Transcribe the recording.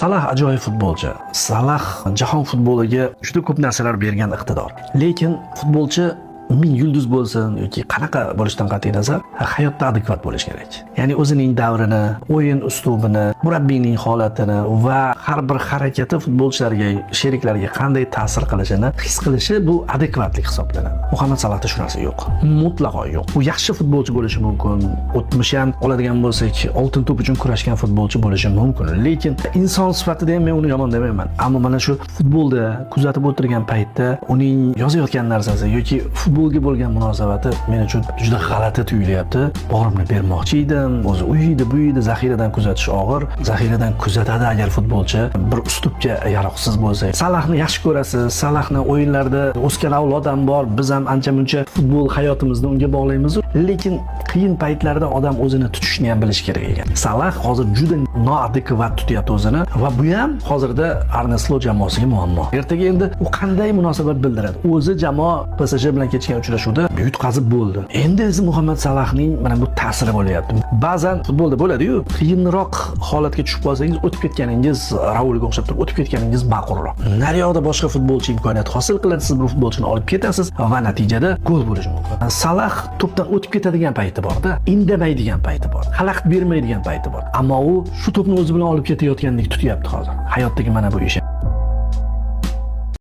Salah ajoyib futbolchi. Salah jahon futboliga juda ko'p narsalar bergan iqtidor. Lekin futbolchi ming yulduz bo'lsin yoki qanaqa bo'lishidan qat'iy nazar hayotda adekvat bo'lish kerak. Ya'ni o'zining davrini, o'yin uslubini, murabbiyning holatini va har bir harakati futbolchilarga, sheriklariga qanday ta'sir qilishini his qilishi bu adekvatlik hisoblanadi. Muhammad Salahda shu narsa yo'q. Mutlaqo yo'q. U yaxshi futbolchi bo'lishi mumkin. O'tmishi ham oladigan bo'lsak, oltin to'p uchun kurashgan futbolchi bo'lishi mumkin. Lekin inson sifatida ham men uni yomon demayman. Ammo mana shu futbolda kuzatib o'tirgan paytda uning yozayotgan narsasi yoki futbolga bo'lgan munosabati men uchun juda g'alati tuyulyapti. Borimni bermoqchi edim. O'zi uyida, bu uyida zaxiradan kuzatish og'ir. Zaxiradan kuzatadi agar futbolchi bir uslubga yaroqsiz bo'lsa. Salahni yaxshi ko'rasiz. Salahni o'yinlarda o'sgan avlod ham bor. Biz ham ancha-muncha futbol hayotimizni unga bog'laymiz. Lekin qiyin paytlarda odam o'zini tutishni ham bilish kerak ekan. Salah hozir juda noadekvat tutyapti o'zini va bu ham hozirda Arne Slot jamoasiga muammo. Ertaga endi u qanday munosabat bildiradi? O'zi jamoa PSG bilan kechgan uchrashuvda yutqazib bo'ldi. Endi esa Muhammad Salahning mana bu ta'siri bo'lyapti. Ba'zan futbolda bo'ladi-yu, qiyinroq holatga tushib qolsangiz, o'tib ketganingiz Raulga o'xshab turib o'tib ketganingiz ma'qulroq. Nariyoqda boshqa futbolchi imkoniyat hosil qiladi, siz bu futbolchini olib ketasiz va natijada gol bo'lishi mumkin. Salah to'pdan o'tib ketadigan payti bor-da, indamaydigan payti bor, xalaqit bermaydigan payti bor. Ammo u shu to'pni o'zi bilan olib ketayotgandek tutyapti hozir. Hayotdagi mana bu ish.